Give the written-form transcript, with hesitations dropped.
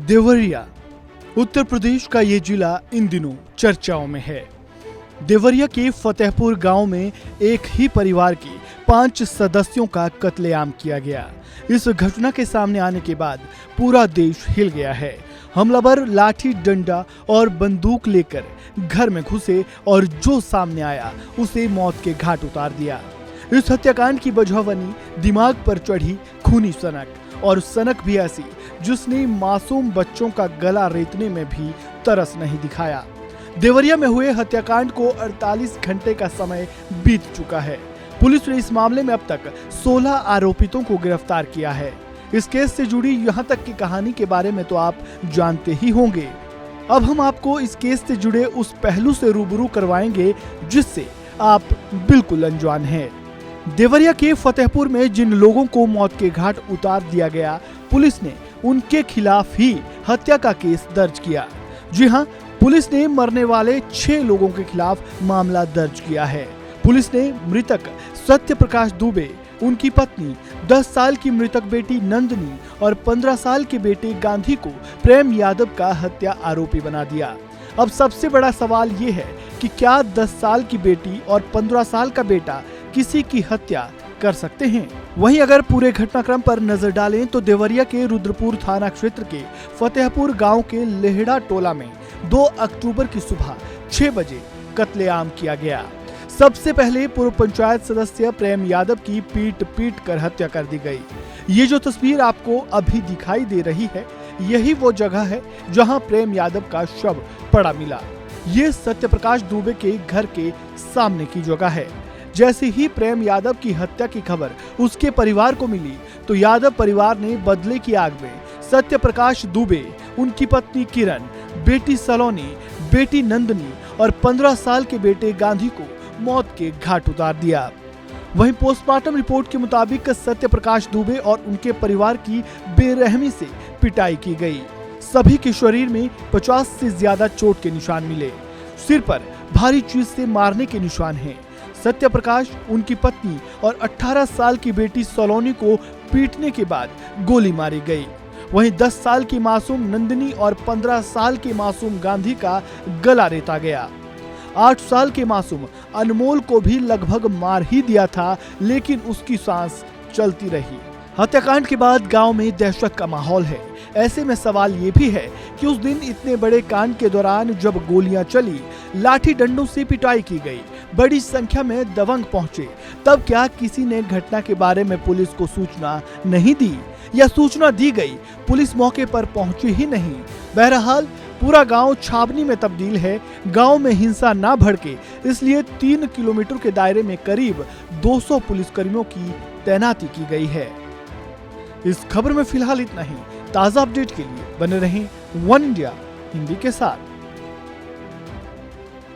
देवरिया उत्तर प्रदेश का ये जिला इन दिनों चर्चाओं में है। देवरिया के फतेहपुर गांव में एक ही परिवार के 5 सदस्यों का कत्लेआम किया गया। इस घटना के सामने आने के बाद पूरा देश हिल गया है। हमलावर लाठी डंडा और बंदूक लेकर घर में घुसे और जो सामने आया उसे मौत के घाट उतार दिया। इस हत्याकांड की वजह बनी दिमाग पर चढ़ी खूनी सनक, और सनक भी ऐसी जिसने मासूम बच्चों का गला रेतने में भी तरस नहीं दिखाया। देवरिया में हुए हत्याकांड को 48 घंटे का समय बीत चुका है। पुलिस ने इस मामले में अब तक 16 आरोपितों को गिरफ्तार किया है। इस केस से जुड़ी यहाँ तक की कहानी के बारे में तो आप जानते ही होंगे। अब हम आपको इस केस से जुड़े उस पहलू से रूबरू करवाएंगे जिससे आप बिल्कुल अनजान हैं। देवरिया के फतेहपुर में जिन लोगों को मौत के घाट उतार दिया गया, पुलिस ने उनके खिलाफ ही हत्या का केस दर्ज किया। जी हाँ, पुलिस ने मरने वाले 6 लोगों के खिलाफ मामला दर्ज किया है। पुलिस ने मृतक सत्य प्रकाश दुबे, उनकी पत्नी, 10 साल की मृतक बेटी नंदनी और 15 साल के बेटे गांधी को प्रेम यादव का हत्या आरोपी बना दिया। अब सबसे बड़ा सवाल ये है कि क्या 10 साल की बेटी और 15 साल का बेटा किसी की हत्या कर सकते हैं? वहीं अगर पूरे घटनाक्रम पर नजर डालें तो देवरिया के रुद्रपुर थाना क्षेत्र के फतेहपुर गांव के लेहड़ा टोला में 2 अक्टूबर की सुबह 6 बजे कत्लेआम किया गया। सबसे पहले पूर्व पंचायत सदस्य प्रेम यादव की पीट कर हत्या कर दी गई। ये जो तस्वीर आपको अभी दिखाई दे रही है, यही वो जगह है जहां प्रेम यादव का शव पड़ा मिला। ये सत्य प्रकाश दुबे के घर के सामने की जगह है। जैसे ही प्रेम यादव की हत्या की खबर उसके परिवार को मिली तो यादव परिवार ने बदले की आग में सत्य प्रकाश दुबे, उनकी पत्नी किरण, बेटी सलोनी, बेटी नंदनी और 15 साल के बेटे गांधी को मौत के घाट उतार दिया। वहीं पोस्टमार्टम रिपोर्ट के मुताबिक सत्य प्रकाश दुबे और उनके परिवार की बेरहमी से पिटाई की गई। सभी के शरीर में 50 से ज्यादा चोट के निशान मिले। सिर पर भारी चीज से मारने के निशान हैं। सत्य प्रकाश, उनकी पत्नी और 18 साल की बेटी सलोनी को पीटने के बाद गोली मारी गई। वहीं 10 साल की मासूम नंदिनी और 15 साल के मासूम गांधी का गला रेता गया। 8 साल के मासूम अनमोल को भी लगभग मार ही दिया था, लेकिन उसकी सांस चलती रही। हत्याकांड के बाद गांव में दहशत का माहौल है। ऐसे में सवाल ये भी है कि उस दिन इतने बड़े कांड के दौरान जब गोलियां चली, लाठी डंडों से पिटाई की गई, बड़ी संख्या में दबंग पहुंचे, तब क्या किसी ने घटना के बारे में पुलिस को सूचना नहीं दी, या सूचना दी गई, पुलिस मौके पर पहुंची ही नहीं? बहरहाल पूरा गांव छावनी में तब्दील है। गांव में हिंसा ना भड़के इसलिए 3 किलोमीटर के दायरे में करीब 200 पुलिसकर्मियों की तैनाती की गई है। इस खबर में फिलहाल इतना ही। ताज़ा अपडेट के लिए बने रहें वन इंडिया हिंदी के साथ।